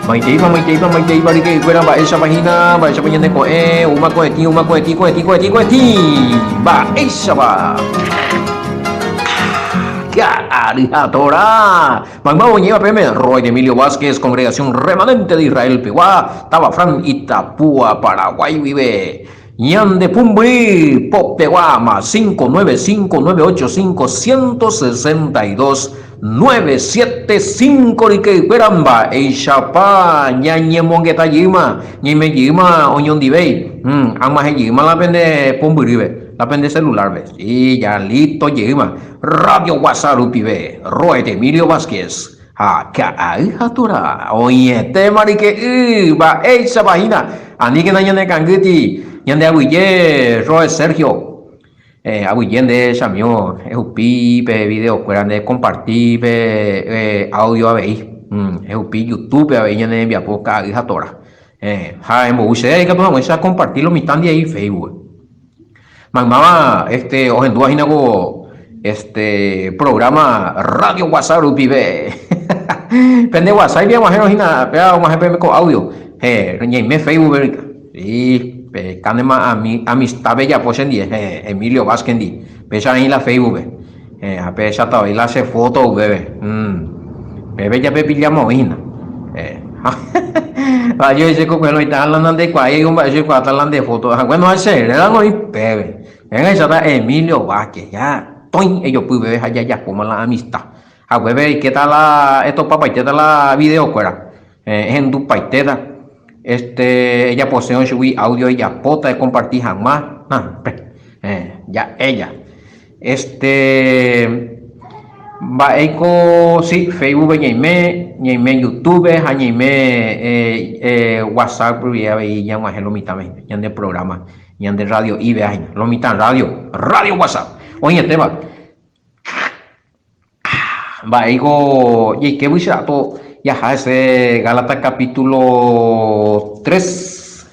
Maitei para que fuera para esa página de coe, uma coeti, va esa va. Arihatora, Magmao lleva PM, Roy de Emilio Vázquez, Congregación Remanente de Israel, Piwa, Tabafran, Itapúa, Paraguay, vive. Ñan de Pumbri, Popeguama, 595-985-162-975, Rike Peramba, Eishapa, Ñañe Mongueta Yima, Ñime Yima, Oñon Dibey, Amaje Yima, la pende Pumbri, la pende celular, ¿ves? Y ya listo Yima, Radio WhatsApp, pibe, Roy de Emilio Vázquez. Hatura, oye, tema de que va esa página, Ani que naña de Canguiti. Nhân de abuye Roy Sergio abuye de Samio eupi pe video cueran de compartir pe audio a veis eupi YouTube a veis de envia poca hija tora ha mo use que vamos a compartirlo mi tan de ahí Facebook mamá ojen dua hinago programa Radio WhatsApp pibe pende WhatsApp bien más hina pe más con audio me Facebook sí Canema amistad bella pues en Emilio Vázquez di pesa ahí la Facebook a pesa todavía la hace foto bebé bebé ya pillamos hina yo dice que bueno está hablando de cuál un baile cuatro hablando de fotos bueno hace era no bebé en esa está Emilio Vázquez ya toy ellos pues bebé ya como la amistad a bebé qué tal la esto papá qué tal la video fuera en tu paitera ella posee un audio ella pota de compartir jamás ya ella va eco sí Facebook ñaime YouTube ñaime WhatsApp y ya más lo mitad ya de programa ya de radio y ve lo mitad radio WhatsApp oye te va eco y que voy a todo ya ese Gálatas capítulo 3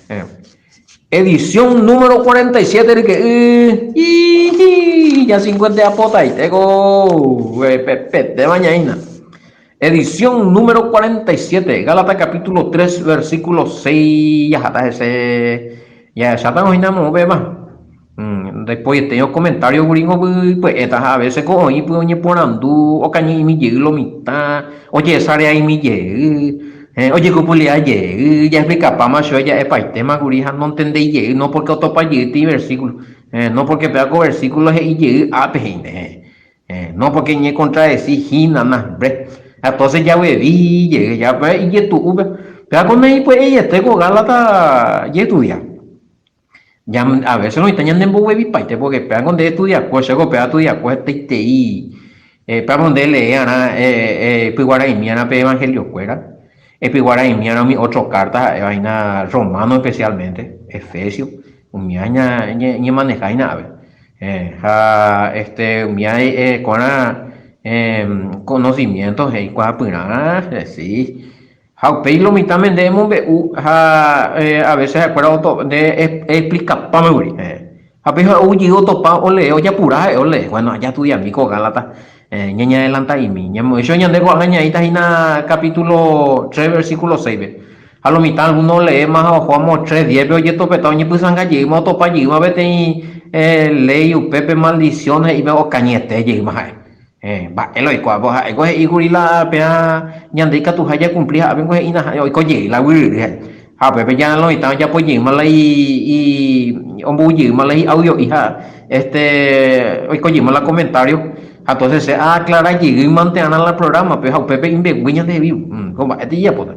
edición número 47 que ya 50 apota y tengo de mañana edición número 47 Gálatas capítulo 3 versículo 6 ya ese ya estamos inamos beba después tengo comentarios gringo pues estas a veces coño pues oye ponando o cañi mi lo mitad oye sale ahí mi oye cupuli ayer ya explica para más yo ya es para el tema gurija no entendí no porque otro para y versículo no porque pedazo versículos y no porque ni contradecir hina nada entonces ya bebí ya y tú pero con ahí pues ella tengo Gálatas y estudia ya a veces no están en buevi paite porque pegan donde estudia pues luego pega estudia pues y para donde lean piguara y miana pe evangelio fuera piguara y miana mi ocho cartas vaina romano especialmente Efesios un miaña ni maneja y nada mia con conocimientos y cuál sí lo mitad vendemos a veces acuerdo de explicar para mí a veces huyo topa o leo ya pura ole bueno ya tu amigo Gálatas ñaña adelanta y mi ñamo eso ñande con añadita y na capítulo 3 versículo 6 a lo mitad alguno lee más o jugamos 3:10 pero ya topetado ni pues angallimo topa allí a veces ley pepe maldiciones y veo cañete y más va eloi kwa bo ha ego e gurila pea nyandika tu haya cumplir ha vengo ina ko ye la wi ha pe ya lo ita ya po yin malai y ombu yin malai audio hija hoy ko yin mala comentario entonces se aclara y mantener el programa pero ha pepe imbe wiña de vivo como este ya pues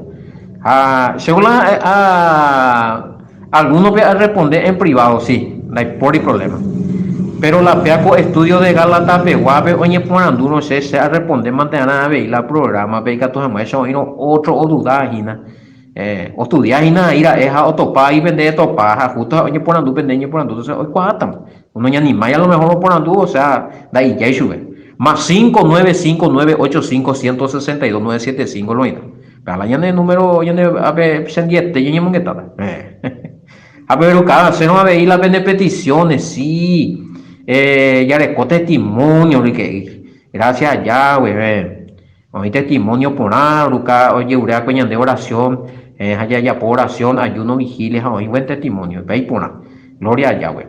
según algunos ve a responder en privado sí no hay por problema. Pero la peaco estudio de Gálatas peguape oye ponando no sé se a responder mantener a ver la programa pe que tu jamás eso otro o duda hina o estudiar hina ir a esa o topa y vender topa justo oye ponando pendeño ponando entonces hoy cuatan uno ya ni más a lo mejor ponando o sea da ahí ya sube más 595985162-975 lo ita para ya el número ya a ver pendiente ya ni que está a ver cada se no a ver la vende peticiones sí ya le con testimonio que gracias a Yahweh Hoy testimonio por ruca, oye, urea coñan de oración, allá ya por oración, ayuno, vigilia, hoy buen testimonio, ve por gloria a Yahweh.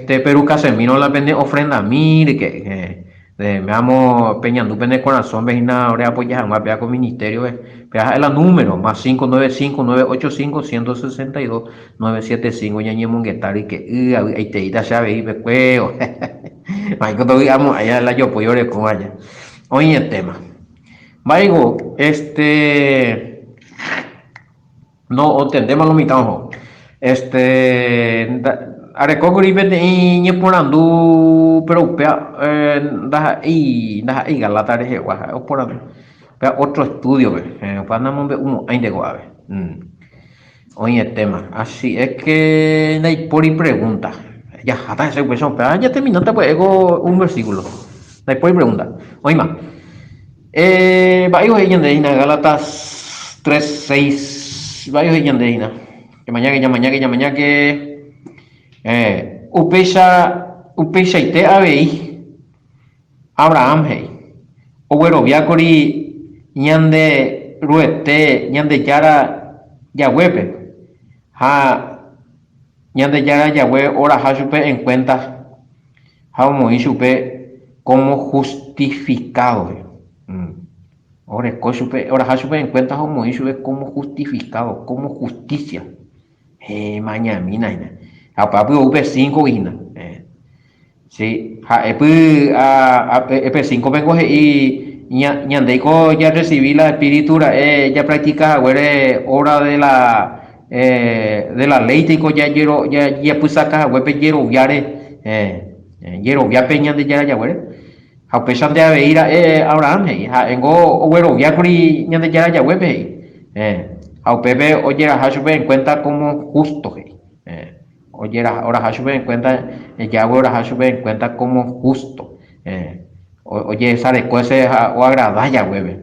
Perú Casemiro la pende ofrenda, mire que me amo peñando en el corazón, vecina, ahora apoyar más vea con ministerio, vea el número, más 595-985-162-975, ya ni monguetar y que, ahí te ita ya veí, me cueo, ahí cuando digamos, allá la yo pollo con allá. Oye, el tema. Vaigo, no entendemos lo mitad, areco gripe de iñe por andu, pero pea, da galata de guaja, o por andu. Pea otro estudio, para no uno hay de guave. Oye, el tema. Así es que no hay por y pregunta. Ya, hasta esa cuestión, pero ya terminaste, pues, un versículo. No hay por y pregunta. Oye, más. Varios de Ina, Gálatas 3:6. Varios de Ina. Que mañana que Upesha ite abei Abraham hei. Owero viacori ñande ruete ñande yara yahuepe. Ha ñande yara yahue ora hashupe en cuenta. Ha moishupe como justificado. Ahora Hashupe en cuenta como Ishupe como justificado, como justicia. Mañana, mina. Apapu UP5 ina. Sí, EP5 vengo y ñandeiko ya recibí la espiritura, ya practica hora de la ley tico ya pues saca huepe yero viare yero via peña de ya a pesar de haber ido a Abraham, engo bueno viacuri ñande ya ya webe, a pepe oye a Hashube en cuenta como justo, oye ahora Hashube en cuenta ya ahora Hashube en cuenta como justo, oye esa de cosas o agrada ya webe,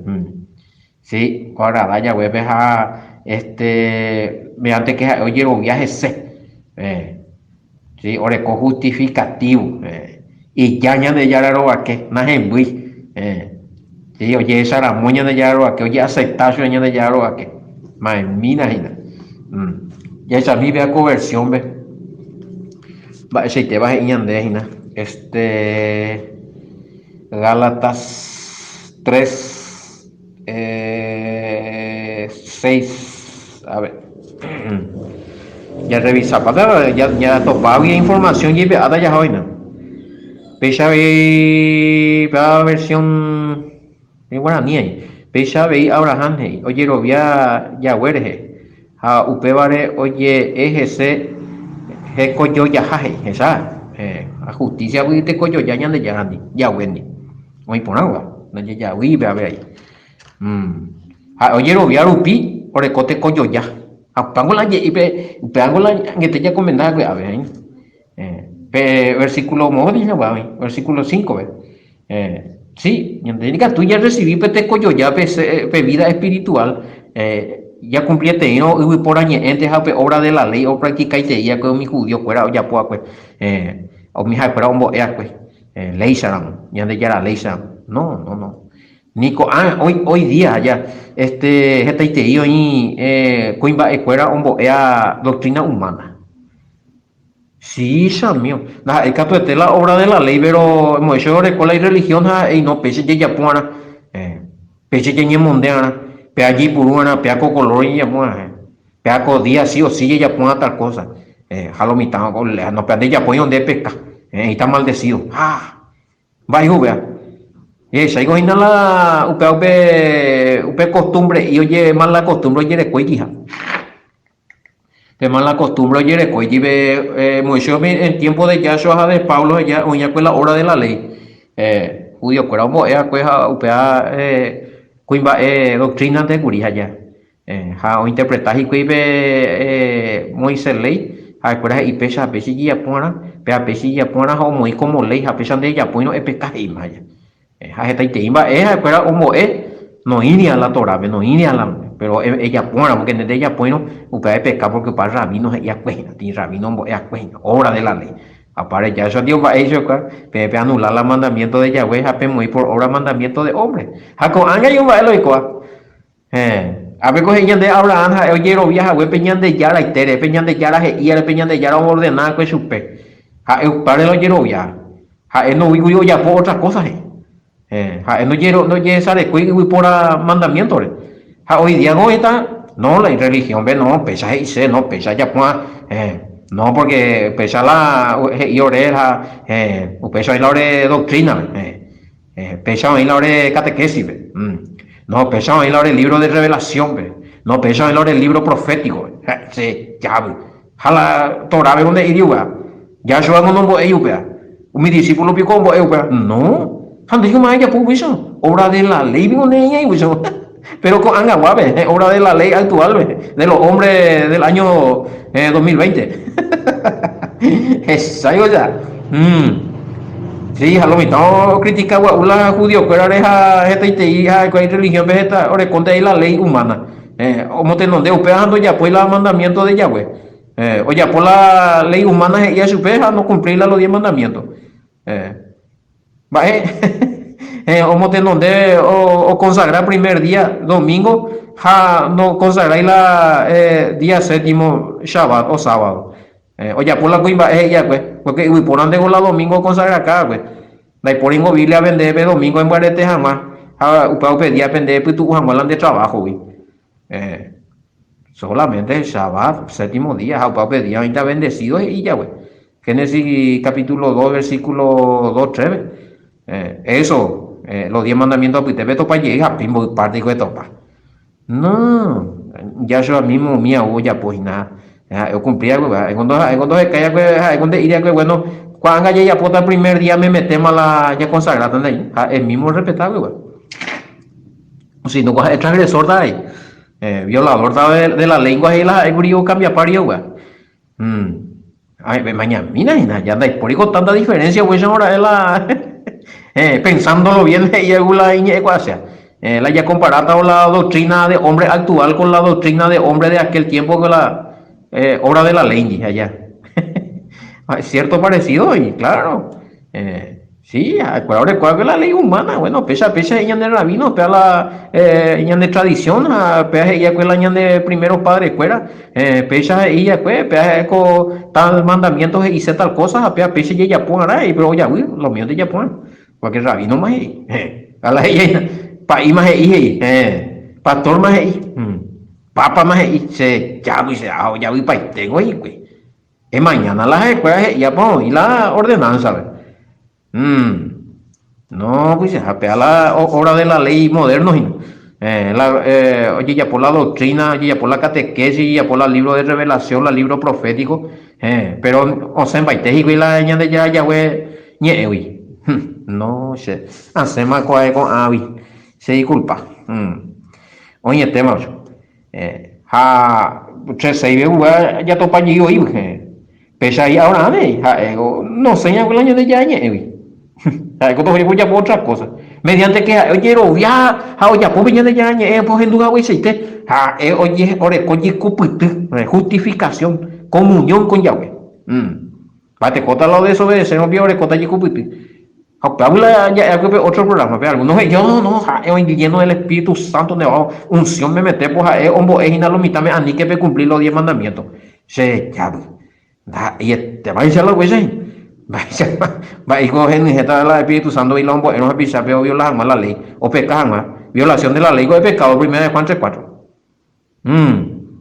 sí, o agrada ya webe mediante que oye los viajes sí, oreco justificativo, y ya de Yararo que más en Bui, sí, oye esa la moña de Yararo que oye aceptación de Yararo que más en mina, ya esa mi vea conversión, ve, va, si te vas en Yandejina, Gálatas 3, 6, a ver. Ya revisa, ya topaba bien información y ada ya hoy, ¿no? Pecha ve la versión en guaraní, pecha ve Abraham, oye lo vía ya huerje, a upevare oye ejese, coyo ya jaje, esa, a justicia te coyo ya ñande ya grande, ya wendy, hoy por agua, no ya vive a ver ahí, oye lo vía rupi, orecote coyo ya. Pangola y Pangola que te ya comentaba a ver versículo versículo 5 sí tú ya recibí te coyo ya vida espiritual ya cumpliste y no por año antes obra de la ley o práctica y te ya con mi judío fuera ya pues o mi hija fuera un boea pues ley saram ya de ya la ley saram no Nico, hoy día ya, esta idea ahí, cuimba escuela doctrina humana. Sí, mío. El caso de la obra de la ley, pero mucho de escuela y religión, y no pese de yapuana, pese de ñemondeana, pe allí puruana, pe aco color y yapuana, pe aco día sí o sí yapuana tal cosa. Jalo mitad, no pe de yapuana donde pesca, y está maldecido. Va y vea. Esa digo la upe costumbre y oye más la costumbre oye de cuequija. De más la costumbre oye de cuequija mucho en tiempo de Yahshua de Pablo ya oye pues la hora de la ley. Judío cuera mo cueja upea cuimba doctrina de curija ya. O interpretar y cuibe Moisés ley a cuera y pesa a pesi ya pona, pea pesi ya pona o muy como ley a pesar de ella pues no es pescar y maya. Esta iba espera como no iría a la Torah, no iría a la pero ella pone porque desde ella pone usted pecar porque para rabino ella cuenta, tiene rabino ella cuenta, obra de la ley. Apare ya eso Dios va a ello acá, pepe anular la mandamiento de Yahweh, hape muy por obra mandamiento de hombre. Jaco anga yo va a lo igual. A ver coge de Abraham, oye lo viaja, güey, peñan de Yara y Tere, peñan de Yara y el peñan de Yara ordenada que supe. El padre lo quiero viajar. No vivo yo ya por otras cosas. No quiero, no quiero saber que por mandamiento. Hoy día no está, no, la religión, ve, no, pesa y se, no, pesa ya, pues, no, porque pesa la, y oreja, pesa la ore doctrina, pesa la ore catequesis, no, pesa la ore libro de revelación, no, pesa la ore libro profético, sí, ya, jala, Torah, donde idioma, ya yo hago un ellos, mi discípulo pico, no, ande yo más ya pues, obra de la ley, pero con anga guave, obra de la ley actual, de los hombres del año 2020. Esa ya. Sí, a lo mismo critica la judío, que era esta hija, que hay religión vegeta, ahora contra la ley humana. Como te donde upeando ya pues el mandamiento de Yahweh. Oye, por la ley humana ya se upea no cumplir los 10 mandamientos. Como te donde o consagrar primer día, domingo, no consagrar la día séptimo, Shabbat o sábado. Oye, por la cuimba ella, pues, porque por ande con la domingo consagrar acá, pues. De por ingo Biblia vender domingo en Guarete jamás. Upao pedía vender, pues tú jamás de trabajo, güey. Solamente el Shabbat, séptimo día, upao pedía, ahorita bendecido y ya, güey. Génesis capítulo 2, versículo 2, 3. Eso, los 10 mandamientos, pues te veto para llegar, pimbo parte de topa. No, ya yo mismo mía, ya pues nada. Yo cumplía, cuando se caía, cuando iría, bueno, cuando ya por el primer día me metemos a la ya consagrada, el mismo respetable, güey. Si no, el transgresor da ahí, violador de la lengua y la ebrio cambia pario, güey. Mañana, mira, ya da por eso tanta diferencia, güey, ahora es la, pensándolo bien, y la ecuación. La ya comparada con la doctrina de hombre actual con la doctrina de hombre de aquel tiempo con la obra de la ley allá. Es cierto parecido y claro. Sí, ahora cuál es la ley humana, bueno, pesa ella de rabino, pesa la ella de tradición, pesa ella con la de primeros padres fuera, pesa ella pues, pesa con tal mandamientos y tal cosa, pesa ella pone, pero ya, lo mío de ella pone, porque rabino más a la ella país más pastor más papa más se ya voy para tengo ahí güey es mañana las escuelas ya pongo y la ordenanza no pues a la obra de la ley moderno oye ya por la doctrina oye ya por la catequesis ya por el libro de revelación el libro profético pero o sea en baiteji güey la ña de ya güey ñe güey no sé hace más con avi se disculpa. Oye, tema, se ve ya topa allí hoy, pesa ahí ahora, no sé, el año de ya, ya por otra cosa. Mediante que, oye, ya, oye, pues viene de ya, pues en lugar, oye, oye, oye, justificación, comunión con Yahweh. Pate, cota lo desobedecer, no vio, cota y cupiti. Ya otro programa, pero algunos yo no, lleno del Espíritu Santo, de unción me mete, pues es inalo mitad me ani que cumplir los 10 mandamientos. Se ya, y te va a decir algo, va y cogen y está el Espíritu Santo y los hombres no se pisa, pero violar más la ley, o pecar más, violación de la ley, o pecado, primero de Juan 3:4.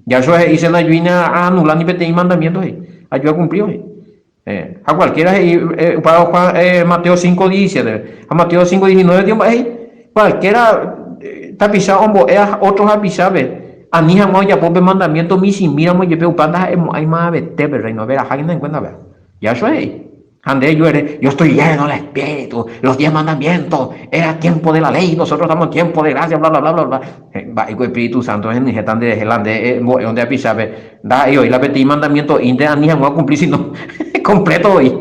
Ya eso hice la ayuda a anular ni pedir mandamientos, ayuda a cumplir, a cualquiera para Juan, Mateo 5:17 a Mateo 5:19 Dios cualquiera tapizado otros apisabe anija moya por mandamiento mi si mira moya pero panda hay más vete reino ver a alguien en cuenta ver ya eso es ande yo estoy lleno del espíritu los 10 mandamientos era tiempo de la ley nosotros estamos en tiempo de gracia bla bla bla bla bla va y el Espíritu Santo en jetan de gelande donde apisabe da y hoy la peti mandamiento inte anija moya cumplir si no completo hoy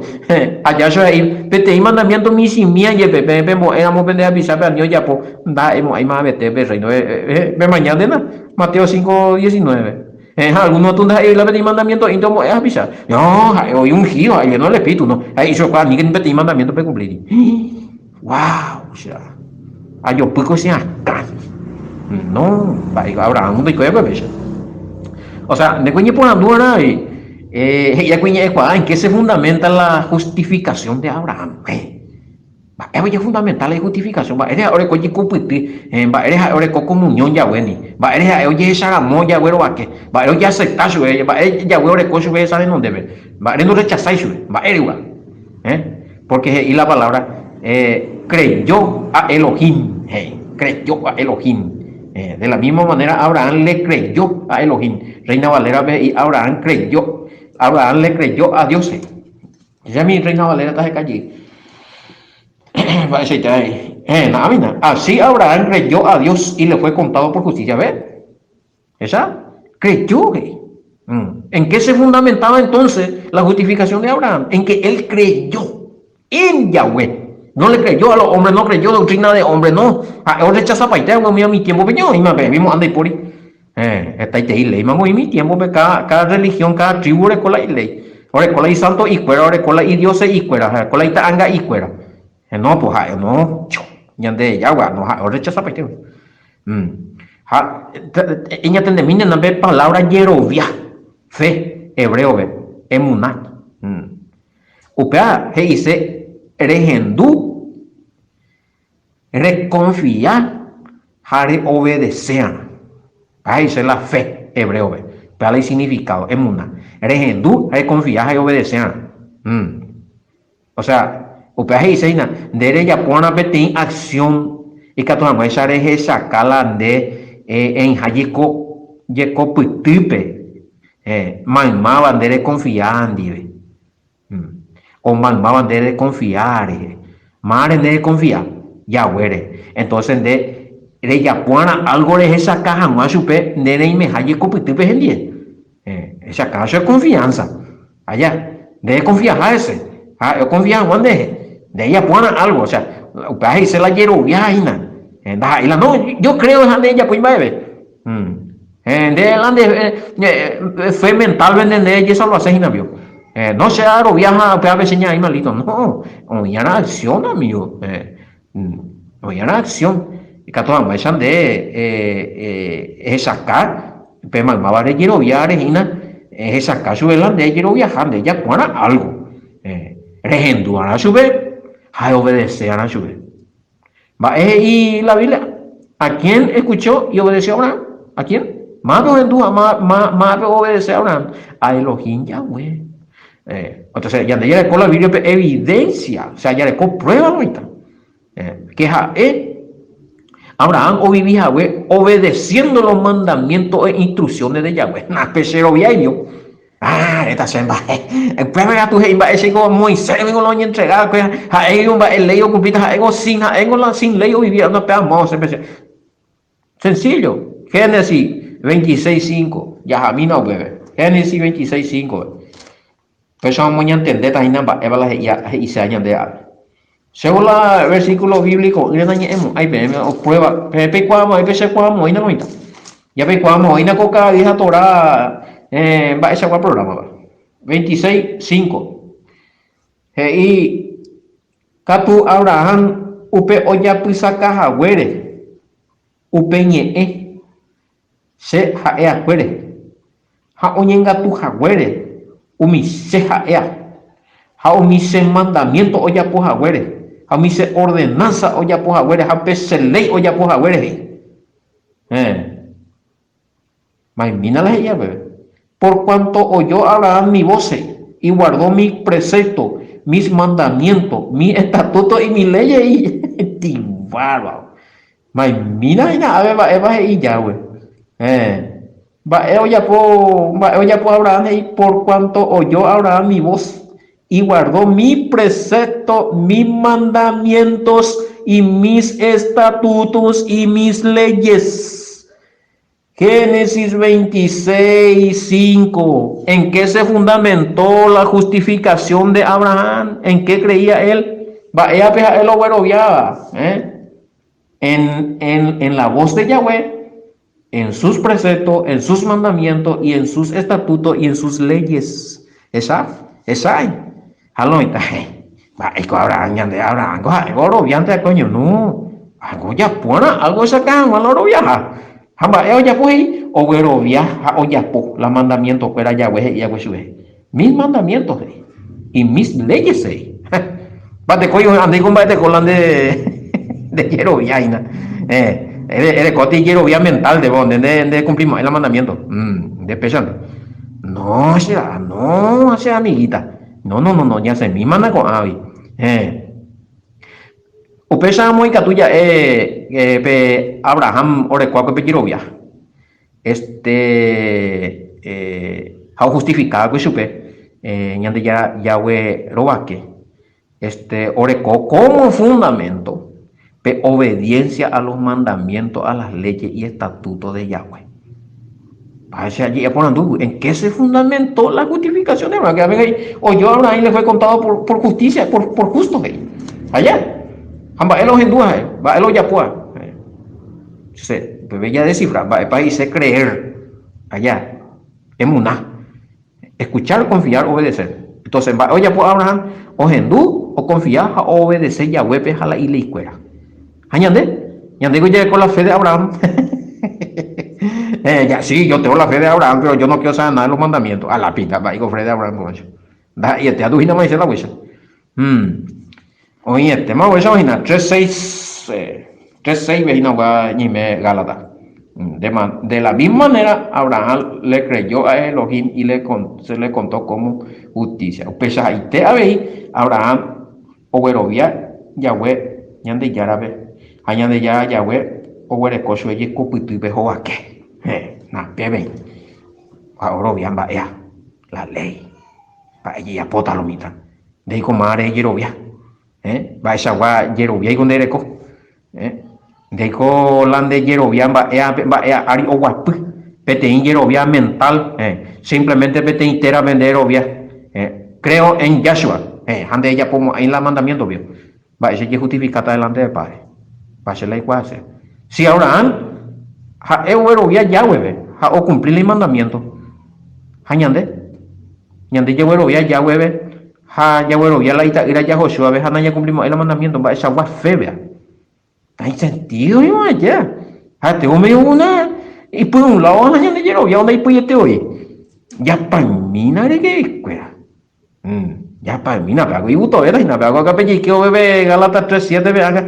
allá yo ahí pete mandamiento mi si mía y pepe éramos pendejas apisabe al ya po da hay más vete ver reino ve mañana Mateo 5:19 Algunos tundas ahí la pedí mandamiento y tomo es avisa. No, hoy un giro, ahí no le espíritu, no. Ahí yo para ni que pedí mandamiento para cumplir. Wow, o sea, a yo puedo ser acá. No, ahora un de cueva, o sea, de cuñe por Andorra ya cuñe en qué se fundamenta la justificación de Abraham. Es fundamental la justificación. Eres ahora coñe cupiti, eres ahora comunión ya bueno, eres oye esa gamo ya bueno va que, eres ya aceptar su ya bueno coño ve sabe dónde ve, eres no rechazar su, eres igual, porque y la palabra creyó a Elohim, creyó a Elohim. De la misma manera Abraham le creyó a Elohim. Reina Valera ve y Abraham le creyó a Dios. Ya mi Reina Valera está de allí. Así Abraham creyó a Dios y le fue contado por justicia. ¿Ve? ¿Esa? Creyó. ¿En qué se fundamentaba entonces la justificación de Abraham? En que él creyó en Yahweh. No le creyó a los hombres, no creyó doctrina de hombres, no. Ahora rechaza paita, mi tiempo peñó, y me vimos anda y por ahí. Esta y ley, mango y mi tiempo, cada religión, cada tribu recola y ley. Ahora recola y santo y cuera, ahora recola y dioses y cuera, recola y tanga y cuera. No, pues, no, ya de Yahweh, no, ahora rechaza paita. Ella tendemina en la palabra Yerovia, fe, hebreo, emunat. Upea, he dice, regendú, reconfiar, jare obedecer. Ahí es la fe, hebreo, para el significado, emuna. Regendú, reconfiar, jare obedecer. O sea, upea dice, de ella pone a acción, y que toda muestra de sacarla de en Hayeko, Yeko Putipe, Mamá de confiar, o mamá de confiar, madre de confiar, ya huere. Entonces, de ella pone algo de esa caja más supe, de me haye competible el día. Esa caja es confianza. Allá, de confiar a ese. Yo confío en de ella pone algo, o sea, ahí se la quiero viajar. No, yo creo en ella, pues, bebé. Fue mental, venden de ella, eso lo hace, vio. No se hago viaja a veces ahí malito, no, oye la acción, amigo, oye la acción, y que todas las de sacar, pero más vale quiero viajar, es sacar su velanda, quiero viajar, de ella para algo, regenduar a su vez, a obedecer a su vez. Y la Biblia, ¿a quién escuchó y obedeció a Abraham? ¿A quién? Más obedeció a Abraham, a Elohim Yahweh. Entonces, ya le con la Biblia evidencia, o sea, ya le con prueba ahorita, que Abraham vivía Yahweh obedeciendo los mandamientos e instrucciones de Yahweh. Pero vio, esta se va, prueba tu ese como Moisés, vengo lo entregar, el ley cumplida, sin ley vivía una pedamos, sencillo. Génesis 26:5, Yajamina, bebé. Génesis 26:5. Pues vamos a entender también y se añade algo. Según el versículo bíblico, hay prueba, ya pecuamos, hay una coca de Torah, va ese programa, 26:5. Y Catu Abraham, upe oya pisa caja huere, upe ñe, se jaea huere, ja oñenga tu jaguere. Umise jaea, ha umise mandamiento oya po jaguere, ha umise ordenanza oya po jaguere, ha pese ley oya po jaguere. Maimina la ella, por cuanto oyó Abraham mi voz y guardó mi precepto, mis mandamientos, mi estatuto y mi ley y timbaro. Maimina ina eva y ya, güey. Oya po Abraham y por cuanto oyó Abraham mi voz y guardó mi precepto, mis mandamientos y mis estatutos y mis leyes. Génesis 26:5. ¿En qué se fundamentó la justificación de Abraham? ¿En qué creía él? Él lo obviaba, en la voz de Yahweh. en sus preceptos, en sus mandamientos y en sus estatutos y en sus leyes. Esa hay. Haloita, Baiko Abraham, Yande Abraham, algo viante coño, no. Algo ya pona, algo sacan, malo viaja. Hamba, ya pues, o güero viaja, o ya po, la mandamientos, fuera ya güey, ya güey, mis mandamientos, y mis leyes, Bate coño, andé con bate colan de quiero viaina. Eres cotillero vía mental de donde de cumplimos el mandamiento. De pesando. No, sea amiguita. No, ya se mi manda con Avi. Upesa muy catuya pe Abraham ore cuaco pe quiero via. How justificado que supe ñande ya Yahweh robaque. Ore como fundamento obediencia a los mandamientos, a las leyes y estatutos de Yahweh. Allí ¿en qué se fundamentó la justificación? O yo a Abraham le fue contado por justicia, por justo. Allá. Él los hindúes, él los yapuas. Bebé ya descifra, para irse creer. Allá. Emuná. Escuchar, confiar, obedecer. Entonces, oye, pues Abraham, o hindú, o confiar, o obedecer Yahweh, pejala y le iscuera. Ñande ya con la fe de Abraham. Ya, sí, yo tengo la fe de Abraham, pero yo no quiero saber nada de los mandamientos. A la pita, va, y con fe de Abraham, con eso. Y adujina me dice la huesa. Oye, tema huesa, imagina, 3:6, vejina, va, ni me Gálata. De la misma manera, Abraham le creyó a Elohim y se le contó como justicia. Pues ahí te habéis, Abraham, oberovia, Yahweh, ñande yarabe. Añade ya Yahweh, o huele coso y cupitu y bejo a qué. Bebe. Ahora bien, va la ley. Va ella pota lo mitad. De ahí como are yerovia. Va esa gua yerovia y con dereco. De ahí con lande yerovia, va ari o guapu. Pete in yerovia mental. Simplemente pete intera vender obvia. Creo en Yahshua. Ande ella como ahí la mandamiento vio. Va ese que justificata delante del Padre. Va a la igual. Si Abraham, ha ya Yahweh, ha o cumplir el mandamiento. Ha ñande Yahweh, ha Yahweh ya la ita ira ya Joshua, ha na ya cumplimos el mandamiento, va esa agua febea. Hay sentido yo allá. Ha te medio una y por un lado na ñande ya donde pues te hoy. Ya palmina de que escuela. Ya palmina, pero y gusto era y nada, pero acá pe que bebé Gálatas 3:7 ve acá.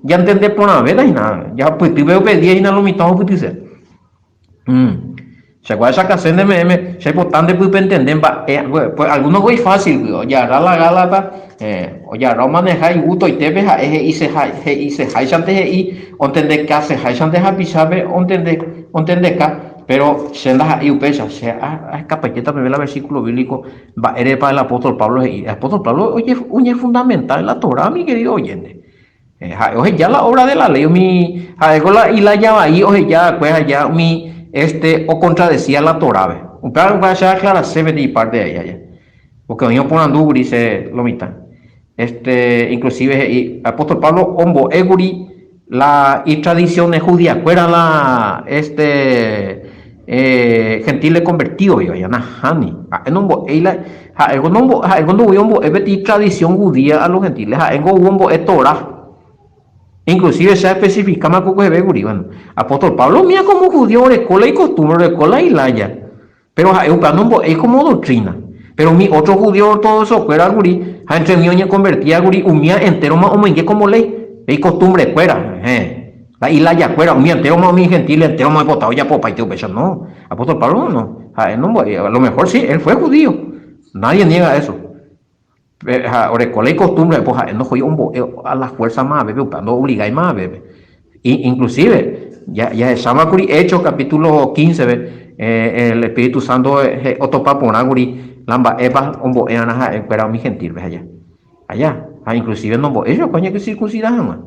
Ya entendé por una vez y nada. Ya pues te veo pedía y nada lo mitad pues dice. Se guarda esa caseta de meme, se importante pues entender, pues algunos güey fácil, ya la Gálata, o ya no manejar y gusto y te veja, y se hay antes y entender que hace hay antes a pisabe, entender que pero se anda ahí upesa, se escapacheta me ve el versículo bíblico, va eres para el apóstol Pablo y el apóstol Pablo, oye, es fundamental en la Torah, mi querido oyente. Oye, ya la obra de la ley, mi, y la llama ahí, oye, ya, pues allá, mi, o contradecía la Torah, un plan va a ser clara, se ve de parte de ella, ya. Porque venimos por Andú, dice lo mitad. Inclusive, y apóstol Pablo, hombo, eguri, y tradiciones judías, fuera la, gentiles convertidos, ya, nahani, en hombo, el tradición judía a los gentiles, en hombo, es Torah. Inclusive se especifica más poco de Beguri. Bueno, apóstol Pablo mira como judío recola y costumbre, recola y laya. Pero es como doctrina. Pero mi otro judío todo eso fuera guri, entre mí convertía guri, umía entero más o menos como ley, y costumbre fuera. La ilaya fuera, umía entero más mi gentil, entero más botado ya popa y te pecha. No, apóstol Pablo no. A lo mejor sí, él fue judío. Nadie niega eso. Orecola y costumbre, pues no fue a la fuerza más, bebé, no obligáis más, bebé. Inclusive, ya se llama Hechos, capítulo 15, el Espíritu Santo, otopa ponaguri, lamba, eva, anaja, espera mi gentil, ves allá, inclusive no, ellos, coño, que circuncidaban,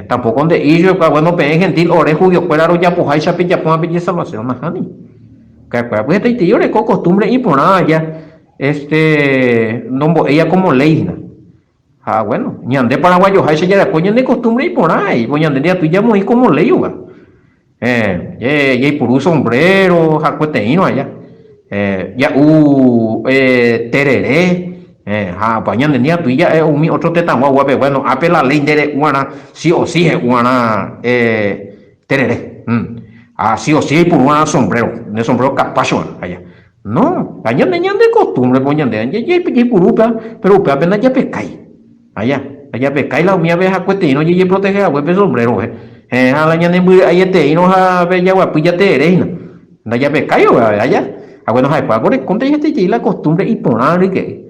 tampoco donde ellos, bueno, pe gentil, ore judío, fuera ya, pues, hay chapilla, ponga pilla salvación, más, hani, que, pues, te llore con costumbre y por nada, ya. No, ella como ley. Bueno, ñande paraguayo, hay se ya de costumbre y por ahí, pues ñande ya tú ya muy como ley, Y por un sombrero, jacueteíno allá. Ya tereré. Pañan de nia tuya es un otro tetamo guape. Bueno, apela ley de guana, sí o sí es guana, tereré. Sí o sí por un sombrero, de sombrero capacho allá. No, allá de costumbre, poñan de ya purupa, pero apenas ya pescai. Allá pescai la mía veja cueteíno y protege a huepe sombrero, a la ñande muy ahí y no a ver ya guapilla te eres no ya me caigo allá a bueno hay pago de contra y la costumbre y poner que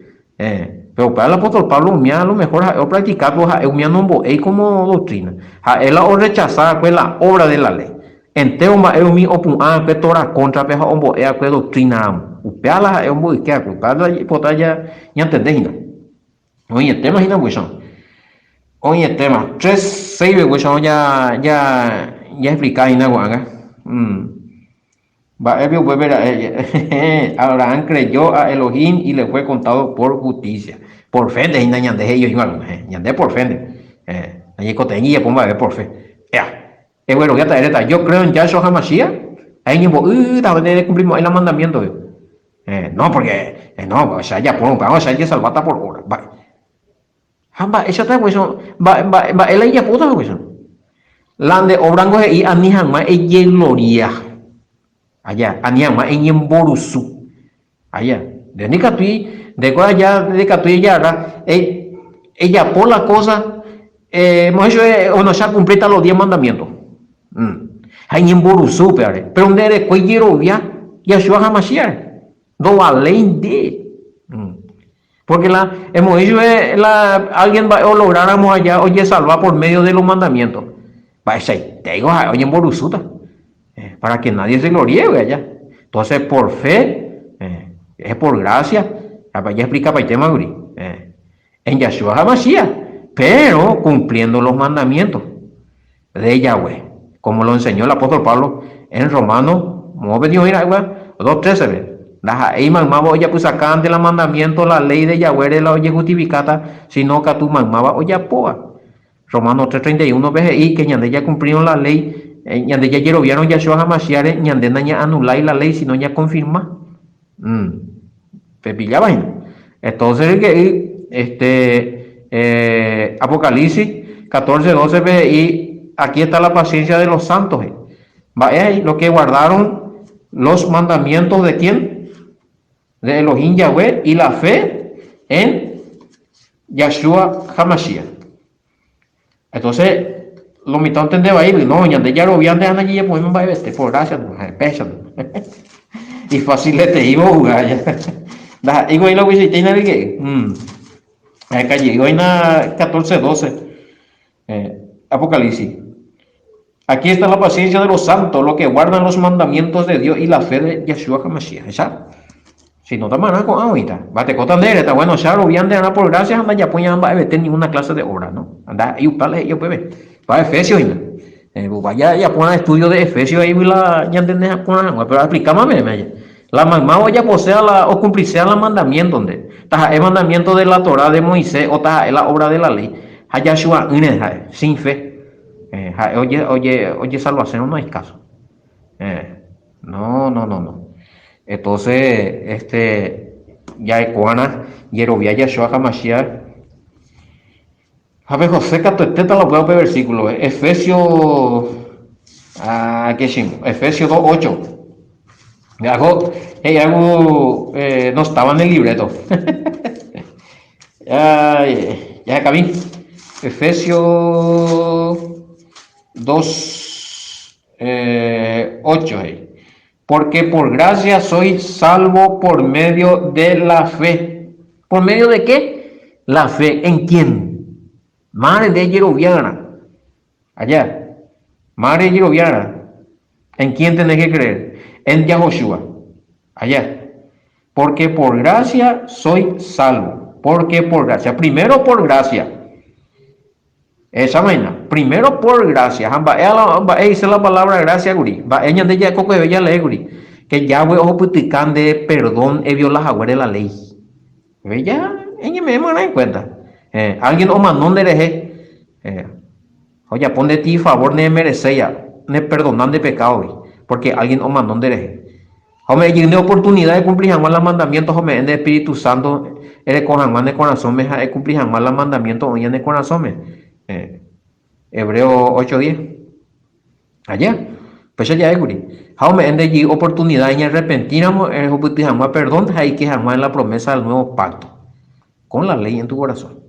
pero para el apóstol Pablo mía a lo mejor o practicar pues a mía no es como doctrina a él o rechazar pues la obra de la ley entero más es mi opun a que tora contra peja hombo es que doctrina upeala es un boy que para ya ya entendés no oye te imaginas pues oye, tema, 3 6 pues ya explicáis nada guanga. Va a volver a Abraham creyó a Elohim y le fue contado por justicia. Por fe, de ñande ellos igual, ñande por fe. Allí coteñía, pomba de por fe. Ya. Bueno, ya está, yo creo en Yahshua HaMashiach. Ahí ni cumplimos el mandamiento. No, porque, no, o sea, ya por vamos a salvata por hora. Esa está cuestión, él ella puta cuestión. Lande obrango y anihama ella gloria. Allá, anihama en borusu. Allá, de Nicatui, de cuál allá, de Catui ya, ella por la cosa, hemos hecho, o no se cumplita los 10 mandamientos. Hay en borusu, pero donde eres cuellero ya, Yahshua HaMashiach. Do além de. Porque hemos dicho alguien va a lográramos allá, oye, salvar por medio de los mandamientos. Va a ser, te digo, oye, en Borusuta, para que nadie se gloríe allá. Entonces, por fe, es por gracia, ya explica para el tema, en Yahshua HaMashiach, pero cumpliendo los mandamientos de Yahweh, como lo enseñó el apóstol Pablo en Romanos, como venido a ir a 2:13, y mamaba ya pues sacan de la mandamiento la ley de Yahweh de la oye justificada, sino que tu mamaba oye poa. Romanos 3:31 veje y que ñande ya cumplieron la ley, ñande ya vieron Yahshua HaMashiach, ñande ya anuláis la ley, sino ya confirma. Pepilla vaina. Entonces Apocalipsis 14:12 veje y aquí está la paciencia de los santos. Lo que guardaron los mandamientos de quién, de Elohim Yahweh y la fe en Yahshua HaMashiach. Entonces, lo mitad entendeba ahí, no, ya lo vi antes de allí, pues me va a ver, por gracias, y fácil te iba a jugar ya. Digo ahí lo que hiciste, ¿no? Acá llegó en 14:12, Apocalipsis. Aquí está la paciencia de los santos, los que guardan los mandamientos de Dios y la fe de Yahshua HaMashiach. ¿Sabes? Si no te manas con ahorita, va te cotan de está bueno, ya lo bien de Ana por gracias, anda ya pues anda a meter ninguna clase de obra, ¿no? Anda y upale yo pues va Efesios y vaya ya pone estudio de Efesios ahí la ya entendés pero explícame la mamá ya posea la o cumplirse la mandamiento donde está el mandamiento de la Torá de Moisés o está la obra de la ley, Yahshua sin fe. Oye, salvación no hay caso. No. Entonces, ya Ecuana, Yerobia, Yahshua HaMashiach. A ver, José Catoteta lo puedo ver versículo. Efesios, ¿qué chingo? Efesios 2:8. Algo no estaba en el libreto. Ya acabé. Efesios 2:8. Porque por gracia soy salvo por medio de la fe. ¿Por medio de qué? La fe. ¿En quién? Madre de Yeroviana. Allá. Madre de Yeroviana. ¿En quién tenés que creer? En Yahoshua. Allá. Porque por gracia soy salvo. Porque por gracia. Primero por gracia. Esa vaina, primero por gracia, esa es la palabra gracia, guri. Ella de ya coco de bella ley, guri. Que Yahweh ojo putican de perdón e viola jaguar de la ley. Ella me da en cuenta. Alguien o mandón de reje. Oye, pon de ti favor ne merecía. ne perdonan de pecado, porque alguien o mandó de hereje. Hombre, tiene oportunidad de cumplir jamás los mandamientos, hombre, en el Espíritu Santo, eres con jamás de corazón, me cumplir jamás los mandamientos, hoy en el corazón, Hebreo 8:10. Allá, pues ya es guri. Hombre, en de oportunidad en arrepentirnos, jamás perdón, hay que jamás la promesa del nuevo pacto, con la ley en tu corazón.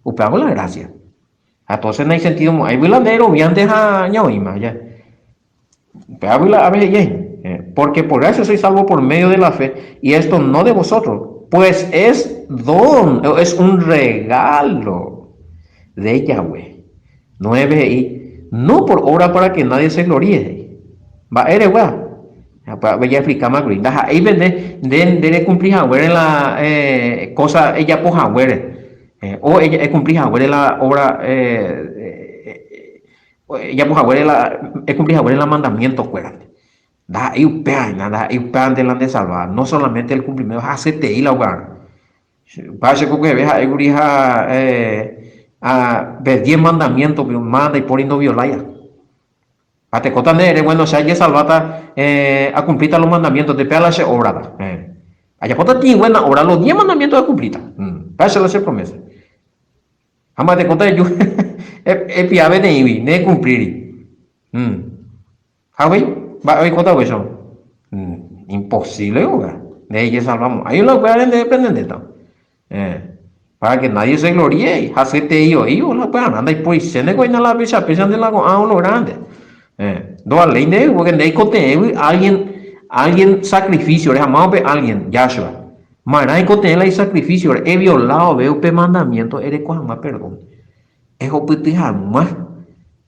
Usted hago la gracia. Entonces no hay sentido, hay vilandero, bien deja ñoima, ya. Pero a veces ya. Porque por gracia soy salvo por medio de la fe, y esto no de vosotros, pues es don, es un regalo de Yahweh. 9 no por obra para que nadie se gloríe. Va, eres weá. Voy a explicar más. Ahí vende, de cumplir a ver la cosa, ella poja ver. O ella cumplir a ver la obra, ella poja ver la, cumplir a ver la mandamiento, fuera. Da ahí nada, ahí delante de salvar. No solamente el cumplimiento, hacerte ir la hogar. Parece que ves ahí gurija a ver 10 mandamientos, manda y por no violar. Pate cota nere, bueno, si hay salvata a cumplir los mandamientos de pela se obra. Allá cota tiene buena obra, los 10 mandamientos de cumplir. Para eso se promesa. Jamás te conté yo, piave de ibi, ne cumplir. ¿Sabes? Va a contar eso. Imposible, hogar. De ella salvamos. Ahí lo pueden depender de esto. Para que nadie se gloríe, hacete yo, la puedan andar y pues se ne coina la pisa, pisan de la a uno grande. No ley de porque de cote alguien sacrificio, amado alguien, Yahshua. Maray cote la sacrificio, he violado, veo pe mandamiento, eres con más perdón. Es opitijar más.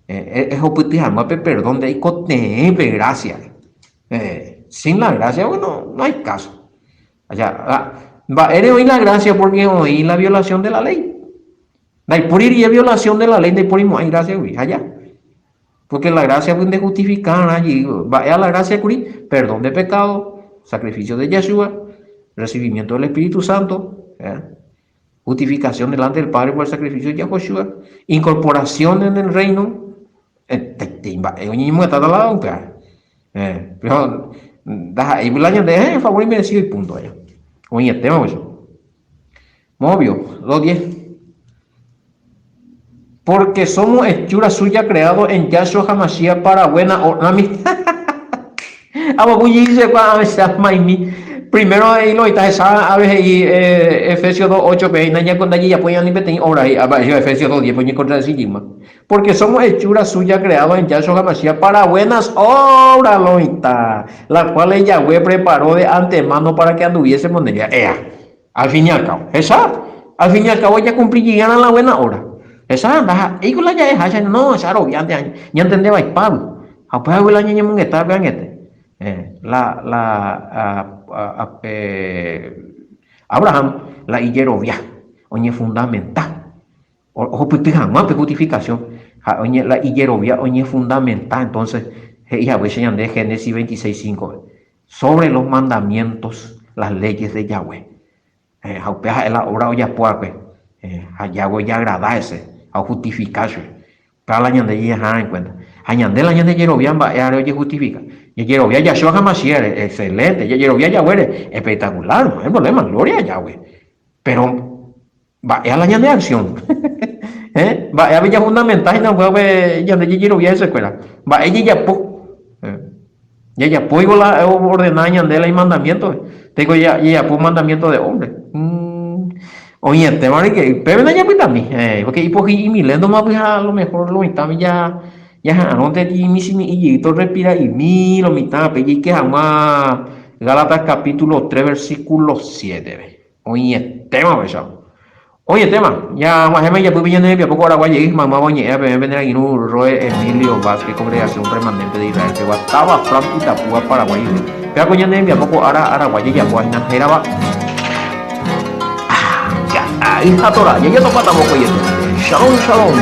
Es opitijar más pe perdón de cote pe gracia. Sin la gracia, bueno, no hay caso. Allá, eres hoy la gracia porque hoy la violación de la ley. La puriría violación de la ley de purismo, hay gracia, allá. Porque la gracia puede justificar allí, vaya la gracia, perdón de pecado, sacrificio de Yeshua, recibimiento del Espíritu Santo, justificación delante del Padre por el sacrificio de Yahushua, incorporación en el reino, pero ahí el año de favor y merecido y punto allá. Oye, tema eso. Obvio, 2:10. Porque somos hechura suya creado en Yahshua HaMashiach para buena obra. Primero ahí lo está a veces Efesios 2:8, pero ya cuando allí ya pueden ni obra ahí Efesios 2:10 pues contra el sigma. Porque somos hechura suya creado en Yahshua HaMashiach para buenas obras, loita, las cuales Yahweh preparó de antemano para que anduviésemos en ella. Al fin y al cabo, al fin y al cabo ya cumplirían la buena obra. Esa anda, y con la ya es no, esa obviamente ya entendeba y Pablo. Apa la niña mun está vean Abraham la Yerovia, oñe fundamental. Ojo pues jamás pe justificación. Oñe la Yerovia oñe fundamental, entonces ella ve señal de Génesis 26:5 sobre los mandamientos, las leyes de Yahweh. Jaupeja la obra oya puaque. A Yahweh ya agradece. A justificarse. Para la ñande ya en cuenta. Añande la ñande Yerobian va a justifica. Y Yerobian Yahshua HaMashiach excelente. Y Yerobian Yahweh espectacular, no hay problema, gloria a Yahweh. Pero va a la ñande acción. Va a ver fundamental y no puede ñande Yerobian esa escuela. Va ella ya po. Ya po igual la ordenar ñande la mandamiento. Tengo ya po mandamiento de hombre. Oye, te van a que, pero no ya pues también, porque y milendo más pues a lo mejor lo mitad ya no te di y todo respira y lo mitad pues y que jamás Gálatas capítulo 3 versículo 7. Oye, tema pues oye, tema, ya más ya pues viene a poco ahora guay mamá oye, venir aquí no Roe Emilio Vázquez congregación permanente de Israel que estaba Frankita Púa Paraguay. Pero coño de a poco ahora guay ya pues era va. Hija Torah, ya topa tampoco y shalom, shalom.